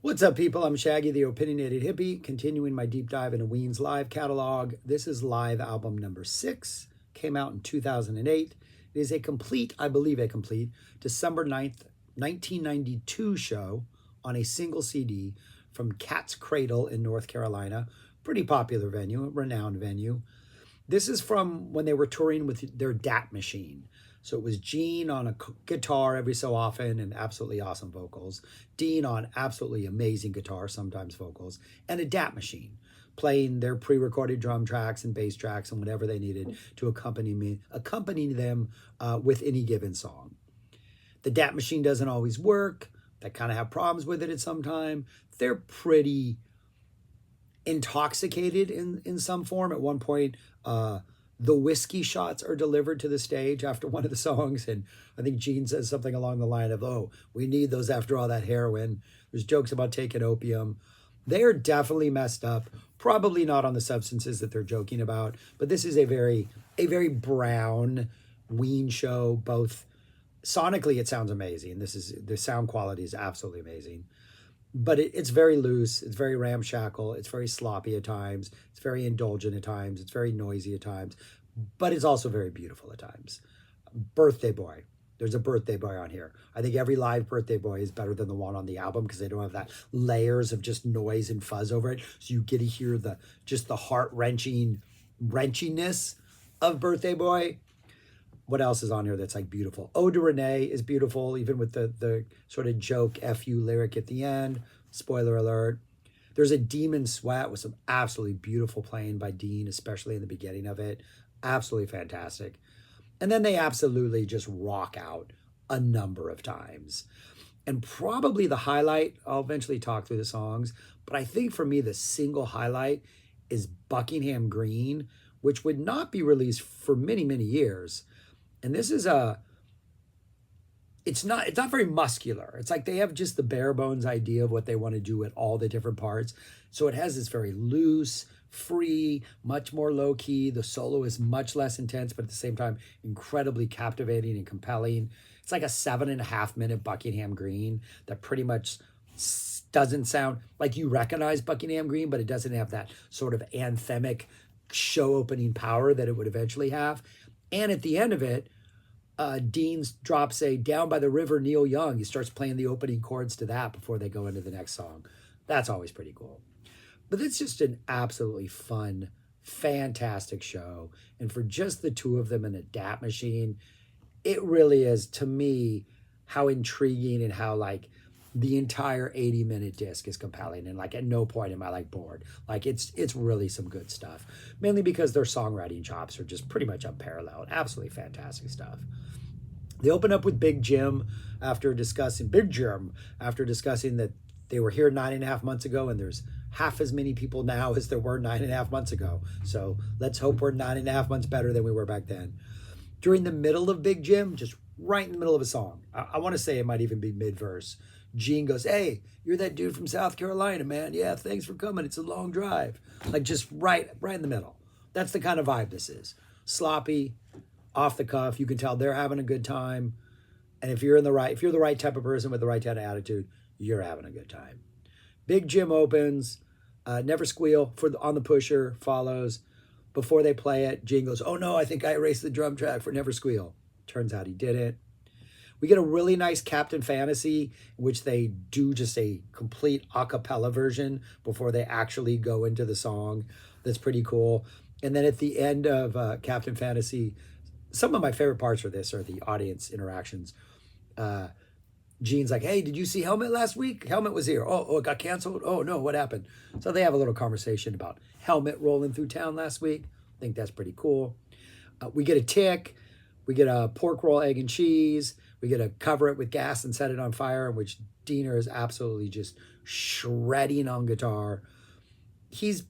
What's up, people? I'm Shaggy, the Opinionated Hippie, continuing my deep dive into Ween's live catalog. This is live album number 6, came out in 2008. It is a complete, I believe a complete, December 9th, 1992 show on a single CD from Cat's Cradle in North Carolina. Pretty popular venue, a renowned venue. This is from when they were touring with their DAT machine. So it was Gene on a guitar every so often and absolutely awesome vocals. Dean on absolutely amazing guitar, sometimes vocals, and a DAT machine playing their pre-recorded drum tracks and bass tracks and whatever they needed to accompany them with any given song. The DAT machine doesn't always work. They kind of have problems with it at some time. They're pretty intoxicated in some form. At one point, the whiskey shots are delivered to the stage after one of the songs, and I think Gene says something along the line of, "Oh, we need those after all that heroin." There's jokes about taking opium. They're definitely messed up. Probably not on the substances that they're joking about, but this is a very brown Ween show. Both sonically, it sounds amazing. The sound quality is absolutely amazing. But it's very loose, it's very ramshackle, it's very sloppy at times, it's very indulgent at times, it's very noisy at times, but it's also very beautiful at times. Birthday Boy. There's a Birthday Boy on here. I think every live Birthday Boy is better than the one on the album because they don't have that layers of just noise and fuzz over it. So you get to hear the heart-wrenching wrenchiness of Birthday Boy. What else is on here that's like beautiful? Ode to Renee is beautiful, even with the sort of joke F you lyric at the end. Spoiler alert. There's a Demon Sweat with some absolutely beautiful playing by Dean, especially in the beginning of it. Absolutely fantastic. And then they absolutely just rock out a number of times. And probably the highlight, I'll eventually talk through the songs, but I think for me the single highlight is Buckingham Green, which would not be released for many, many years. And this is it's not very muscular. It's like they have just the bare bones idea of what they want to do at all the different parts. So it has this very loose, free, much more low key. The solo is much less intense, but at the same time, incredibly captivating and compelling. It's like a 7.5 minute Buckingham Green that pretty much doesn't sound like you recognize Buckingham Green, but it doesn't have that sort of anthemic show opening power that it would eventually have. And at the end of it, Dean drops a Down by the River Neil Young. He starts playing the opening chords to that before they go into the next song. That's always pretty cool. But it's just an absolutely fun, fantastic show. And for just the two of them in a DAT machine, it really is, to me, how intriguing and how like the entire 80-minute disc is compelling, and like at no point am I like bored. Like it's really some good stuff, mainly because their songwriting chops are just pretty much unparalleled. Absolutely fantastic stuff. They open up with Big Jim after discussing that they were here 9.5 months ago, and there's half as many people now as there were 9.5 months ago. So let's hope we're 9.5 months better than we were back then. During the middle of Big Jim, just right in the middle of a song, I want to say it might even be mid-verse, Gene goes, "Hey, you're that dude from South Carolina, man. Yeah, thanks for coming. It's a long drive." Like just right in the middle. That's the kind of vibe this is. Sloppy, off the cuff. You can tell they're having a good time. And if you're the right type of person with the right type of attitude, you're having a good time. Big Jim opens. Never Squeal on the pusher follows. Before they play it, Gene goes, "Oh no, I think I erased the drum track for Never Squeal." Turns out he didn't. We get a really nice Captain Fantasy, in which they do just a complete a cappella version before they actually go into the song. That's pretty cool. And then at the end of Captain Fantasy, some of my favorite parts of this are the audience interactions. Gene's like, "Hey, did you see Helmet last week? Helmet was here. Oh, it got canceled? Oh, no, what happened?" So they have a little conversation about Helmet rolling through town last week. I think that's pretty cool. We get a tick. We get a pork roll, egg, and cheese. We get to cover it with gas and set it on fire, in which Diener is absolutely just shredding on guitar. He's,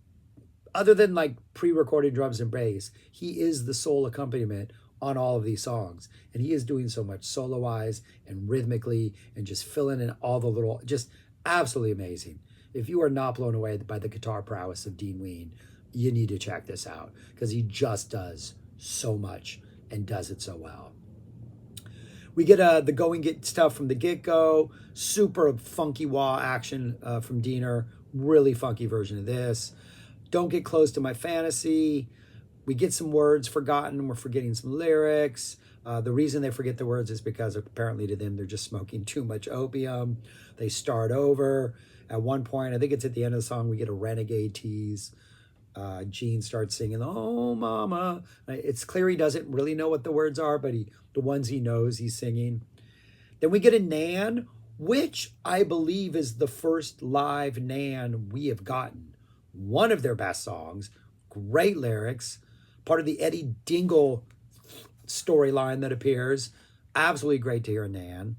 other than like pre-recorded drums and bass, he is the sole accompaniment on all of these songs. And he is doing so much solo-wise and rhythmically and just filling in all the little, just absolutely amazing. If you are not blown away by the guitar prowess of Dean Ween, you need to check this out because he just does so much and does it so well. We get the go and get stuff from the get-go. Super funky wah action from Diener. Really funky version of this. Don't get close to my fantasy. We get some words forgotten. We're forgetting some lyrics. The reason they forget the words is because apparently to them they're just smoking too much opium. They start over. At one point, I think it's at the end of the song, we get a renegade tease. Gene starts singing, "Oh, mama." It's clear he doesn't really know what the words are, but the ones he knows, he's singing. Then we get a Nan, which I believe is the first live Nan we have gotten. One of their best songs, great lyrics, part of the Eddie Dingle storyline that appears. Absolutely great to hear a Nan.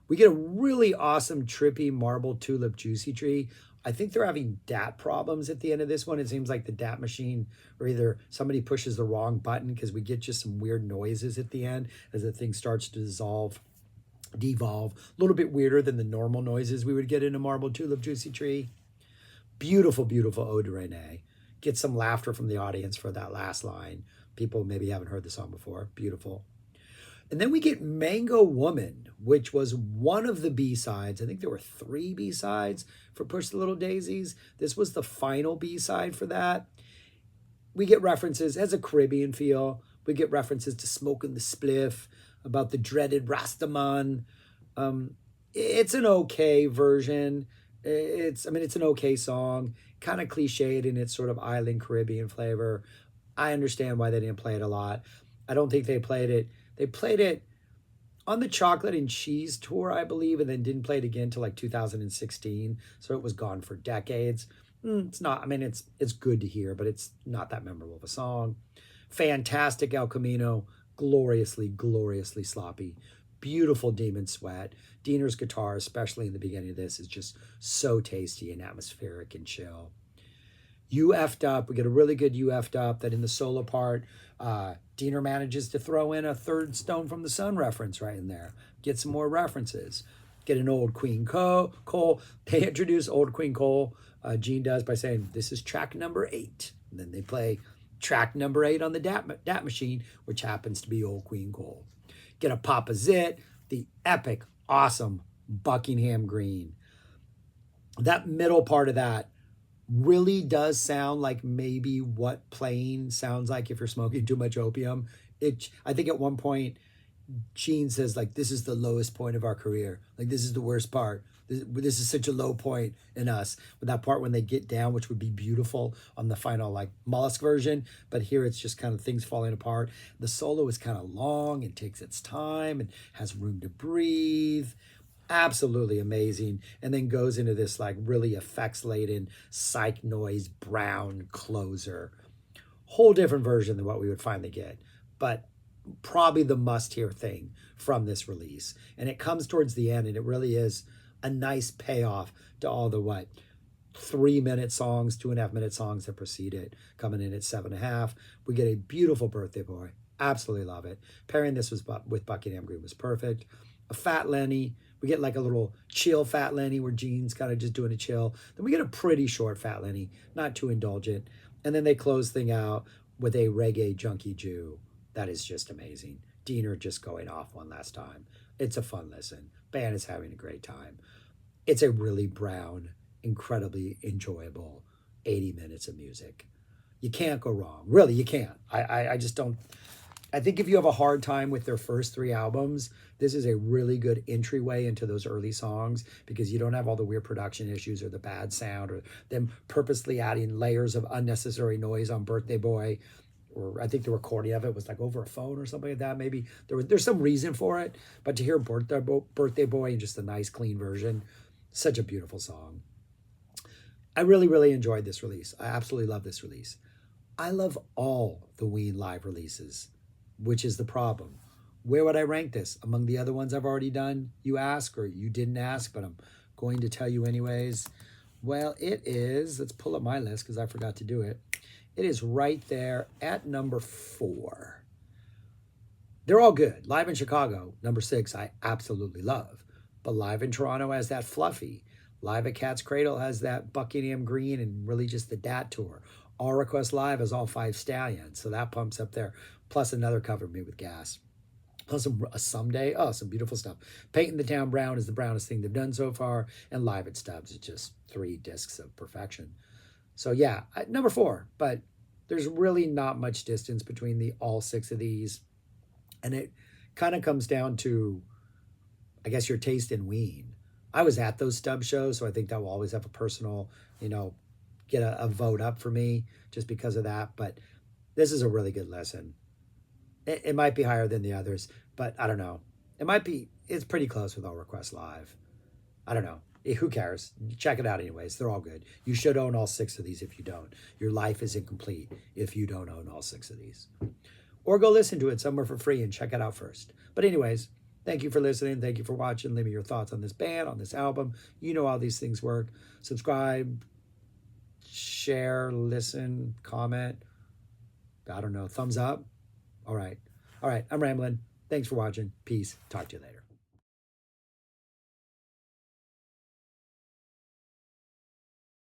We get a really awesome, trippy marble tulip juicy tree. I think they're having DAT problems at the end of this one. It seems like the DAT machine, or either somebody pushes the wrong button, because we get just some weird noises at the end as the thing starts to devolve. A little bit weirder than the normal noises we would get in a marble tulip juicy tree. Beautiful, beautiful ode to Renee. Get some laughter from the audience for that last line. People maybe haven't heard the song before. Beautiful. And then we get Mango Woman, which was one of the B-sides. I think there were 3 B-sides for Push the Little Daisies. This was the final B-side for that. We get references, has a Caribbean feel. We get references to Smoking the Spliff, about the dreaded Rastaman. It's an okay version. It's an okay song. Kind of cliched in its sort of island Caribbean flavor. I understand why they didn't play it a lot. I don't think they played it. They played it on the Chocolate and Cheese tour, I believe, and then didn't play it again until like 2016. So it was gone for decades. It's not, it's good to hear, but it's not that memorable of a song. Fantastic El Camino. Gloriously, gloriously sloppy. Beautiful Demon Sweat. Diener's guitar, especially in the beginning of this, is just so tasty and atmospheric and chill. You Effed Up. We get a really good You Effed Up that in the solo part, Diener manages to throw in a Third Stone from the Sun reference right in there. Get some more references. Get an Old Queen Cole. They introduce Old Queen Cole, Gene does, by saying, "This is track number 8." And then they play track number 8 on the DAT machine, which happens to be Old Queen Cole. Get a Papa Zit, the epic, awesome Buckingham Green. That middle part of that really does sound like maybe what playing sounds like if you're smoking too much opium. I think at one point, Gene says, like, "This is the lowest point of our career. Like, this is the worst part. This is such a low point in us." But that part when they get down, which would be beautiful on the final, like, Mollusk version. But here it's just kind of things falling apart. The solo is kind of long and takes its time and has room to breathe. Absolutely amazing. And then goes into this, like, really effects-laden psych noise brown closer. Whole different version than what we would finally get. But probably the must-hear thing from this release. And it comes towards the end, and it really is a nice payoff to all the 3-minute songs, 2.5-minute songs that precede it, coming in at 7.5. We get a beautiful Birthday Boy. Absolutely love it. Pairing this with Buckingham Green was perfect. A Fat Lenny. We get like a little chill Fat Lenny where Gene's kind of just doing a chill. Then we get a pretty short Fat Lenny, not too indulgent. And then they close thing out with a Reggae Junkie Jew. That is just amazing. Diener just going off one last time. It's a fun listen. Band is having a great time. It's a really brown, incredibly enjoyable 80 minutes of music. You can't go wrong. Really, you can't. I just don't. I think if you have a hard time with their first 3 albums, this is a really good entryway into those early songs, because you don't have all the weird production issues or the bad sound or them purposely adding layers of unnecessary noise on Birthday Boy. Or I think the recording of it was like over a phone or something like that. Maybe there's some reason for it. But to hear Birthday Boy and just a nice clean version, such a beautiful song. I really, really enjoyed this release. I absolutely love this release. I love all the Ween live releases, which is the problem. Where would I rank this among the other ones I've already done? You ask, or you didn't ask, but I'm going to tell you anyways. Well, it is, let's pull up my list because I forgot to do it. It is right there at number 4. They're all good. Live in Chicago, number 6, I absolutely love. But Live in Toronto has that fluffy. Live at Cat's Cradle has that Buckingham Green and really just the DAT tour. All Request Live has all 5 Stallions, so that pumps up there. Plus another Cover Me With Gas. Plus a someday, oh, some beautiful stuff. Painting the Town Brown is the brownest thing they've done so far, and Live at Stubbs is just 3 discs of perfection. So yeah, number 4, but there's really not much distance between the all 6 of these, and it kind of comes down to, I guess, your taste in Ween. I was at those Stubbs shows, so I think that will always have a personal, get a vote up for me just because of that. But this is a really good lesson. It might be higher than the others, but I don't know. It's pretty close with All Request Live. I don't know. Who cares? Check it out anyways. They're all good. You should own all 6 of these if you don't. Your life is incomplete if you don't own all 6 of these. Or go listen to it somewhere for free and check it out first. But anyways, thank you for listening. Thank you for watching. Leave me your thoughts on this band, on this album. You know how these things work. Subscribe, share, listen, comment. I don't know. Thumbs up. All right. I'm rambling. Thanks for watching. Peace. Talk to you later.